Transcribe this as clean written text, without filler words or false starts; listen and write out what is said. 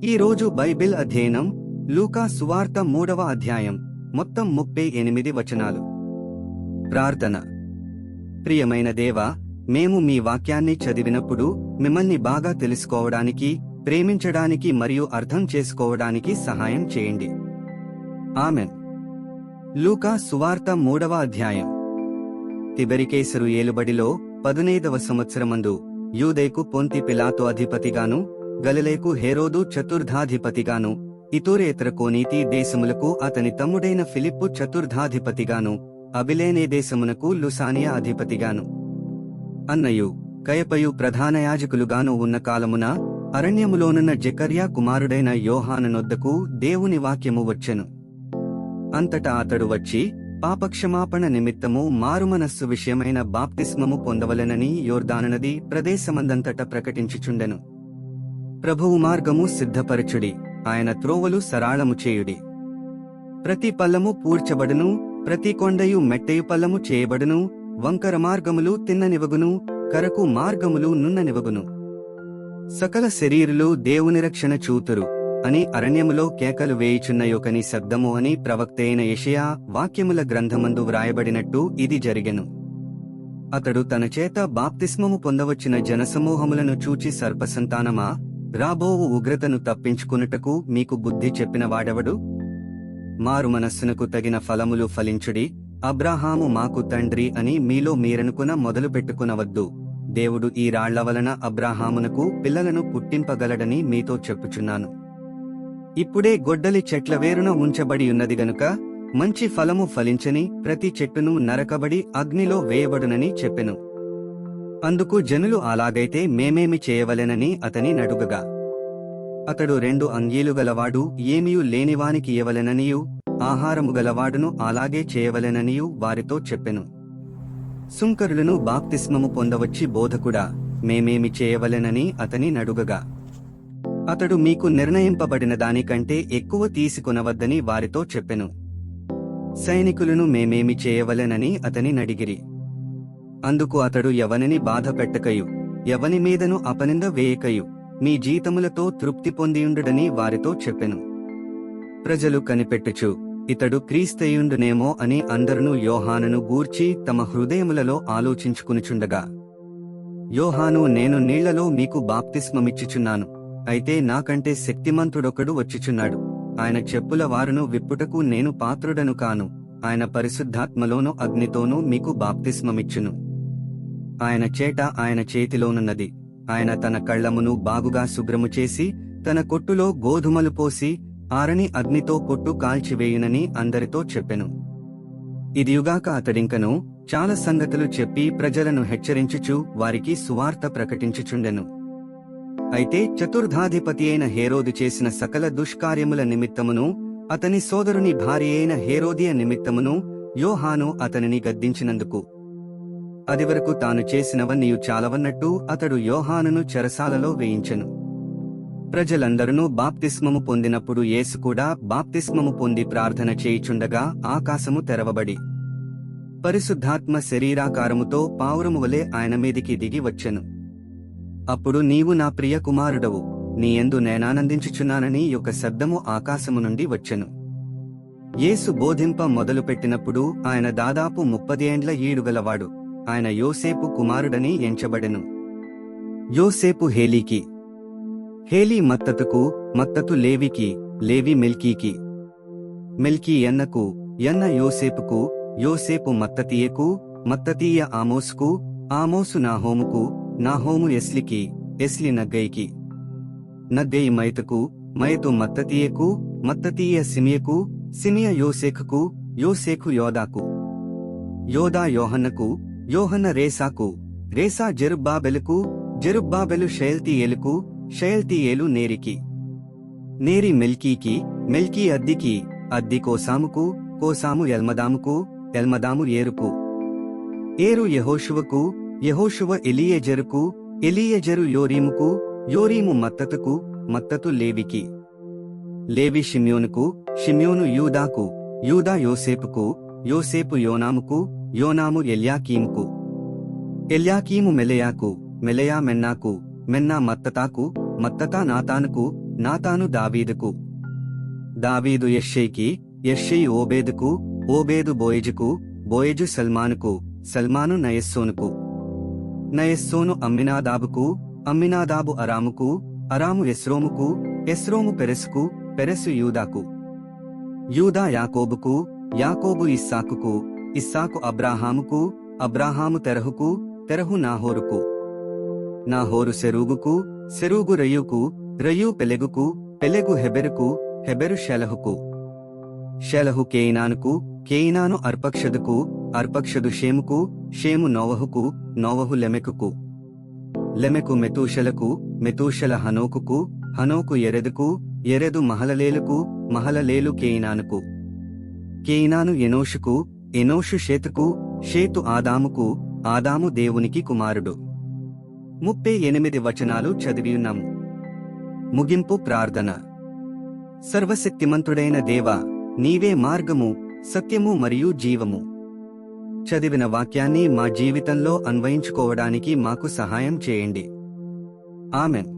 ఈ రోజు బైబిల్ అధ్యయనం లూకా సువార్త 3వ అధ్యాయం మొత్తం 38 వచనాలు. ప్రార్థన. ప్రియమైన దేవా, మేము మీ వాక్యాన్ని చదివినప్పుడు మిమ్మల్ని బాగా తెలుసుకోవడానికి, ప్రేమించడానికి మరియు అర్థం చేసుకోవడానికి సహాయం చేయండి. ఆమెన్. లూకా సువార్త 3వ అధ్యాయం. తిబెరికేసరు ఏలుబడిలో 15వ సంవత్సరమందు యూదేకు పొంతి పిలాతు అధిపతిగాను, గలిలేకు హేరోదు చతుర్థాధిపతిగాను, ఇతూరేతరకోనీతి దేశములకు అతని తమ్ముడైన ఫిలిప్పు చతుర్థాధిపతిగాను, అబిలేనే దేశమునకు లుసానియా అధిపతిగాను, అన్నయు కయపయు ప్రధాన యాజకులుగాను ఉన్న కాలమున అరణ్యములోనున్న జెకర్యా కుమారుడైన యోహానునొద్దకు దేవుని వాక్యము వచ్చెను. అంతటా అతడు వచ్చి పాపక్షమాపణ నిమిత్తము మారుమనస్సు విషయమైన బాప్తిస్మము పొందవలెనని యోర్దాను నది ప్రదేశమందంతట ప్రకటించుచుండెను. ప్రభువు మార్గము సిద్ధపరచుడి, ఆయన త్రోవలు సరాళము చేయుడి. ప్రతి పల్లము పూడ్చబడును, ప్రతి కొండయు మెట్టయు పల్లము చేయబడును, వంకర మార్గములు తిన్ననివగును, కరకు మార్గములు నున్ననివగును. సకల శరీరులు దేవుని రక్షణ చూతురు అని అరణ్యములో కేకలు వేయుచున్న యొకని శబ్దము అని ప్రవక్తైన యెషయా వాక్యముల గ్రంథమందు వ్రాయబడినట్టు ఇది జరిగెను. అతడు తన చేత బాప్తిస్మము పొందవచ్చిన జనసమూహములను చూచి సర్పసంతానమా, రాబోవు ఉగ్రతను తప్పించుకునుటకు మీకు బుద్ధి చెప్పిన వాడెవడు? మారు మనస్సునకు తగిన ఫలములు ఫలించుడి, అబ్రాహాము మాకు తండ్రి అని మీలో మీరనుకున మొదలుపెట్టుకునవద్దు. దేవుడు ఈ రాళ్ల వలన అబ్రాహామునకు పిల్లలను పుట్టింపగలడని మీతో చెప్పుచున్నాను. ఇప్పుడే గొడ్డలి చెట్ల వేరున ఉంచబడి ఉన్నది గనుక మంచి ఫలము ఫలించని ప్రతి చెట్టును నరకబడి అగ్నిలో వేయబడునని చెప్పెను. అందుకు జనులు అలాగైతే మేమేమి చేయవలెనని అతని నడుగగా, అతడు 2 అంగీలు గలవాడు ఏమియు లేనివానికి ఇయ్యవలెననియు, ఆహారము గలవాడును అలాగే చేయవలెననియు వారితో చెప్పెను. సుంకరులను బాప్తిస్మము పొందవచ్చి బోధకుడా, మేమేమి చేయవలెనని అతని నడుగగా, అతడు మీకు నిర్ణయింపబడిన దానికంటే ఎక్కువ తీసుకొనవద్దని వారితో చెప్పెను. సైనికులను మేమేమి చేయవలెనని అతని నడిగిరి. అందుకు అతడు ఎవనిని బాధ పెట్టకయు, ఎవని మీదను అపనింద వేయకయు, మీ జీతములతో తృప్తి పొందియుండుడని వారితో చెప్పెను. ప్రజలు కనిపెట్టుచు ఇతడు క్రీస్తయుండునేమో అని అందరును యోహానును గూర్చి తమ హృదయములలో ఆలోచించుకునుచుండగా, యోహాను, నేను నీళ్లలో మీకు బాప్తిస్మమిచ్చుచున్నాను, అయితే నాకంటే శక్తిమంతుడొకడు వచ్చుచున్నాడు, ఆయన చెప్పుల వారును విప్పుటకు నేను పాత్రుడను కాను, ఆయన పరిశుద్ధాత్మలోను అగ్నితోనూ మీకు బాప్తిస్మమిచ్చును. ఆయన చేట ఆయన చేతిలోనున్నది, ఆయన తన కళ్లమును బాగుగా శుభ్రము చేసి తన కొట్టులో గోధుమలు పోసి ఆరని అగ్నితో కొట్టు కాల్చివేయునని అందరితో చెప్పెను. ఇదియుగాక అతడింకను చాలా సంగతులు చెప్పి ప్రజలను హెచ్చరించుచు వారికి సువార్త ప్రకటించుచుండెను. అయితే చతుర్థాధిపతి అయిన హేరోదు చేసిన సకల దుష్కార్యముల నిమిత్తమును, అతని సోదరుని భార్య అయిన హేరోదియ నిమిత్తమును యోహాను అతనిని గద్దించినందుకు, అదివరకు తాను చేసినవన్నీయు చాలవన్నట్టు అతడు యోహానును చెరసాలలో వేయించెను. ప్రజలందరూ బాప్తిస్మము పొందినప్పుడు యేసు కూడా బాప్తిస్మము పొంది ప్రార్థన చేయుచుండగా ఆకాశము తెరవబడి పరిశుద్ధాత్మ శరీరాకారముతో పావురము వలె ఆయన మీదికి దిగి వచ్చెను. అప్పుడు నీవు నా ప్రియ కుమారుడవు, నీ యందు నేనానందించుచున్నానని ఒక శబ్దము ఆకాశము నుండి వచ్చెను. యేసు బోధింప మొదలుపెట్టినప్పుడు ఆయన దాదాపు 30 ఏండ్ల ఈడుగలవాడు. ఆయన యోసేపు కుమారుడని ఎంచబడెను. యోసేపు హేలీకి, హేలీ మత్తతుకు, మత్తతు లేవికి, లేవి మెల్కీకి, మెల్కీ యన్నకు, యన్న యోసేపుకు, యోసేపు మత్తతీయకు, మత్తతీయ ఆమోసుకు, ఆమోసు నాహోముకు, నాహోము ఎస్లికి, ఎస్లి నగ్గయికి, నగ్గయి మైతకు, మైతు మత్తతీయకు, మత్తతీయ సిమియకు, సిమియ యోసేకుకు, యోసేకు యోదాకు, యోదా యోహన్నకు, యోహన్న రేసాకు, రేసా జెరుబ్బాబెలుకు, జెరుబ్బాబెలు షయల్తీయేలుకు, షయల్తీయేలు నేరికి, నేరి మెల్కీకి, మెల్కీ అద్దికి, అద్ది కోసాముకు, కోసాము ఎల్మదాముకు, ఎల్మదాము ఏరుకు, ఏరు యెహోషువకు, యెహోషువ ఎలియెజెరుకు, ఎలియెజెరు యోరీముకు, యోరీము మత్తతుకు, మత్తతు లేవికి, లేవి షిమ్యోనుకు, షిమ్యోను యూదాకు, యూదా యోసేపుకు, యోసేపు యోనాముకు, యోనాము ఎల్యాకీముకు, ఎల్యాకీము మెలెయాకు, మెలెయా మెన్నాకు, మెన్నా మత్తతాకు, మత్తతా నాతానుకు, నాతాను దావీదుకు, దావీదు యెష్షయికి, యెష్షయి ఓబేదుకు, ఓబేదు బోయజుకు, బోయజు సల్మానుకు, సల్మాను నయస్సోనుకు, నయస్సోను అమ్మినాదాబుకు, అమ్మినాదాబు అరాముకు, అరాము ఎస్రోముకు, ఎస్రోము పెరెసుకు, పెరెసు యూదాకు, యూదా యాకోబుకు, యాకోబు ఇస్సాకుకు, ఇస్సాకు అబ్రాహాముకు, అబ్రాహాము తెరహుకు, తెరహు నాహోరుకు, నాహోరు సెరూగుకు, సెరూగు రయూకు, రయూ పెలెగుకు, పెలెగు హెబెరుకు, హెబెరు షెలహుకు, షెలహు కేయినానుకు, కేయినాను అర్పక్షదుకు, అర్పక్షదు షేముకు, షేము నోవహుకు, నోవహు లెమెకుకు, లెమెకు మెతూషలకు, మెతూషల హనోకుకు, హనోకు ఎరెదుకు, ఎరెదు మహలలేలుకు, మహలలేలు కేయినానుకు, కేయినాను ఎనోషుకు, ఎనోషు షేతుకు, షేతు ఆదాముకు, ఆదాము దేవునికి కుమారుడు. 38 వచనాలు చదివియున్నాము. ముగింపు ప్రార్థన. సర్వశక్తిమంతుడైన దేవా, నీవే మార్గము, సత్యము మరియు జీవము. చదివిన వాక్యాన్ని మా జీవితంలో అన్వయించుకోవడానికి మాకు సహాయం చేయండి. ఆమెన్.